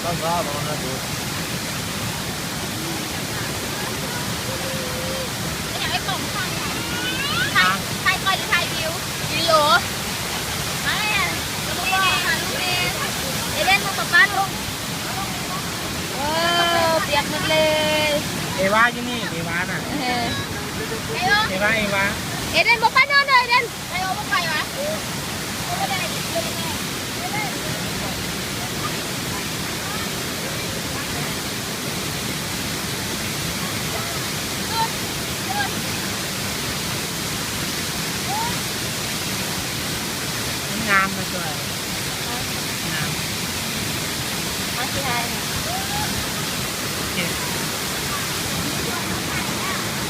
ก็ประมาณนั้นดูอยากให้กล่องถ่ายถ่ายก่อนหรือถ่ายวิววิดีโอไม่จะบอกหาลูกเล่นมึงกับป้าลูกเปียกหมดเลยเอวาอยู่นี่เอวาน่ะเอวาเอเดนบอกป้านอนเลยเอเดนไปเอาไปวะงามมาช่วยงามมาที่ไทย